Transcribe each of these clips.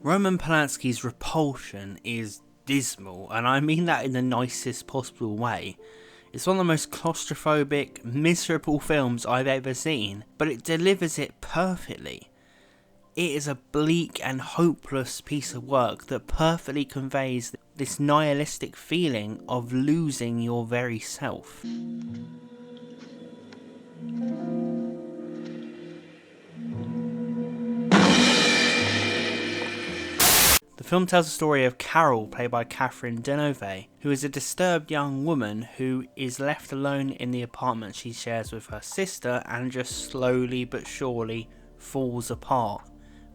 Roman Polanski's Repulsion is dismal, and I mean that in the nicest possible way. It's one of the most claustrophobic, miserable films I've ever seen, but it delivers it perfectly. It is a bleak and hopeless piece of work that perfectly conveys this nihilistic feeling of losing your very self. The film tells the story of Carol, played by Catherine Deneuve, who is a disturbed young woman who is left alone in the apartment she shares with her sister and just slowly but surely falls apart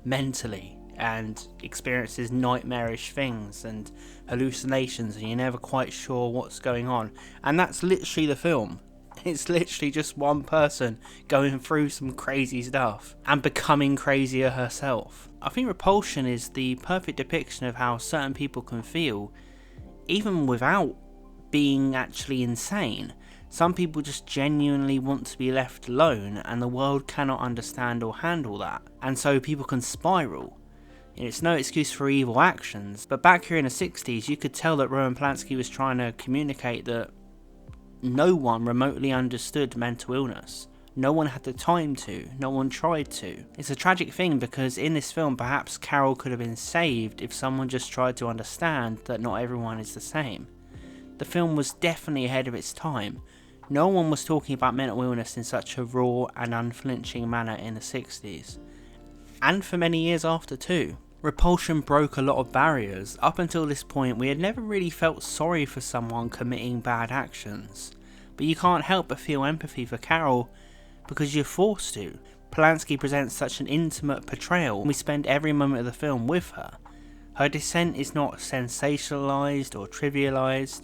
mentally and experiences nightmarish things and hallucinations, and you're never quite sure what's going on. And that's literally the film. It's literally just one person going through some crazy stuff and becoming crazier herself. I think Repulsion is the perfect depiction of how certain people can feel even without being actually insane. Some people just genuinely want to be left alone, and the world cannot understand or handle that, and so people can spiral. It's no excuse for evil actions, but back here in the 60s you could tell that Roman Polanski was trying to communicate that no one remotely understood mental illness. No one had the time to, no one tried to. It's a tragic thing because in this film perhaps Carol could have been saved if someone just tried to understand that not everyone is the same. The film was definitely ahead of its time. No one was talking about mental illness in such a raw and unflinching manner in the 60s. And for many years after too. Repulsion broke a lot of barriers. Up until this point we had never really felt sorry for someone committing bad actions. But you can't help but feel empathy for Carol because you're forced to. Polanski presents such an intimate portrayal and we spend every moment of the film with her. Her descent is not sensationalised or trivialised.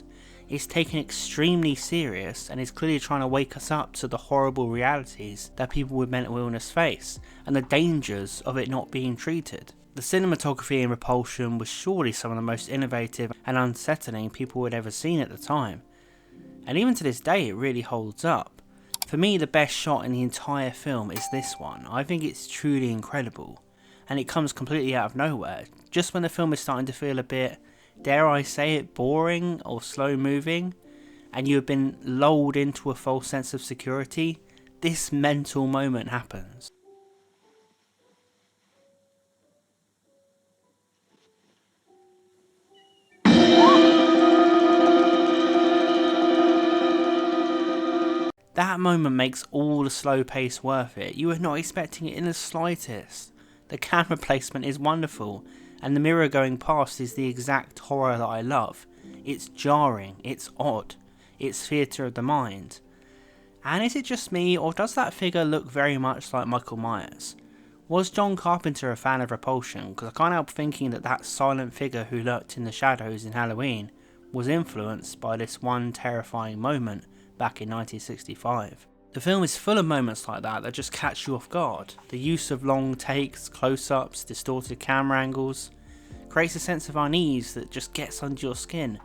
It's taken extremely serious and is clearly trying to wake us up to the horrible realities that people with mental illness face and the dangers of it not being treated. The cinematography in Repulsion was surely some of the most innovative and unsettling people had ever seen at the time. And even to this day it really holds up. For me, the best shot in the entire film is this one. I think it's truly incredible. And it comes completely out of nowhere. Just when the film is starting to feel a bit, dare I say it, boring or slow moving, and you have been lulled into a false sense of security, this mental moment happens. That moment makes all the slow pace worth it. You are not expecting it in the slightest. The camera placement is wonderful, and the mirror going past is the exact horror that I love. It's jarring, it's odd, it's theatre of the mind. And is it just me, or does that figure look very much like Michael Myers? Was John Carpenter a fan of Repulsion? Because I can't help thinking that that silent figure who lurked in the shadows in Halloween was influenced by this one terrifying moment back in 1965. The film is full of moments like that just catch you off guard. The use of long takes, close-ups, distorted camera angles creates a sense of unease that just gets under your skin,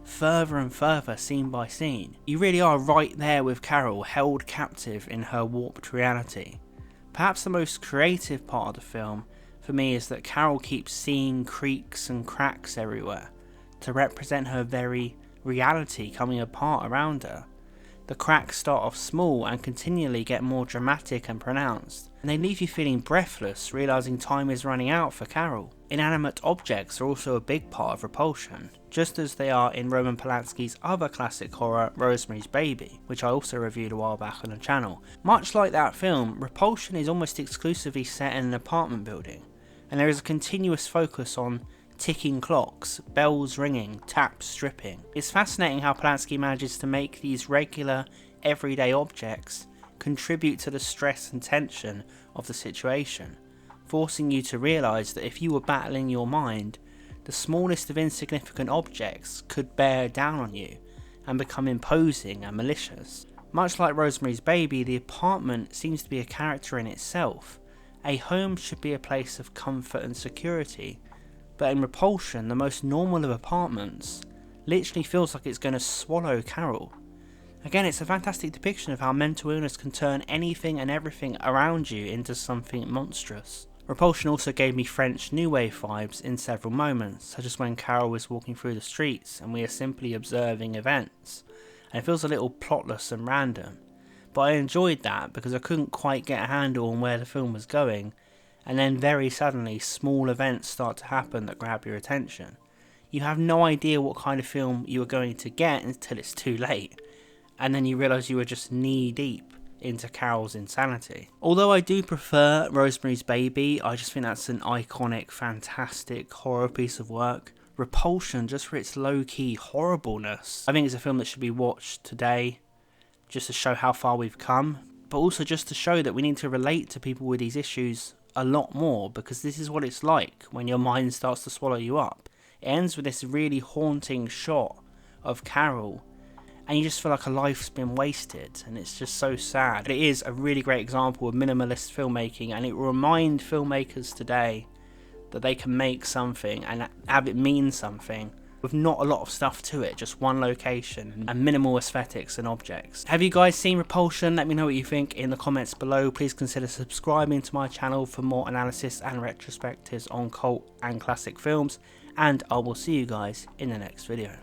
further and further scene by scene. You really are right there with Carol, held captive in her warped reality. Perhaps the most creative part of the film for me is that Carol keeps seeing creaks and cracks everywhere to represent her very reality coming apart around her. The cracks start off small and continually get more dramatic and pronounced, and they leave you feeling breathless, realising time is running out for Carol. Inanimate objects are also a big part of Repulsion, just as they are in Roman Polanski's other classic horror, Rosemary's Baby, which I also reviewed a while back on the channel. Much like that film, Repulsion is almost exclusively set in an apartment building, and there is a continuous focus on ticking clocks, bells ringing, taps stripping. It's fascinating how Polanski manages to make these regular, everyday objects contribute to the stress and tension of the situation, forcing you to realise that if you were battling your mind, the smallest of insignificant objects could bear down on you and become imposing and malicious. Much like Rosemary's Baby, the apartment seems to be a character in itself. A home should be a place of comfort and security, but in Repulsion, the most normal of apartments literally feels like it's going to swallow Carol. Again, it's a fantastic depiction of how mental illness can turn anything and everything around you into something monstrous. Repulsion also gave me French New Wave vibes in several moments, such as when Carol is walking through the streets and we are simply observing events, and it feels a little plotless and random. But I enjoyed that because I couldn't quite get a handle on where the film was going, and then very suddenly small events start to happen that grab your attention. You have no idea what kind of film you are going to get until it's too late, and then you realise you were just knee deep into Carol's insanity. Although I do prefer Rosemary's Baby, I just think that's an iconic, fantastic horror piece of work. Repulsion, just for its low-key horribleness, I think it's a film that should be watched today, just to show how far we've come, but also just to show that we need to relate to people with these issues a lot more, because this is what it's like when your mind starts to swallow you up. It ends with this really haunting shot of Carol, and you just feel like a life's been wasted, and it's just so sad. It is a really great example of minimalist filmmaking, and it will remind filmmakers today that they can make something and have it mean something with not a lot of stuff to it, just one location and minimal aesthetics and objects. Have you guys seen Repulsion? Let me know what you think in the comments below. Please consider subscribing to my channel for more analysis and retrospectives on cult and classic films, and I will see you guys in the next video.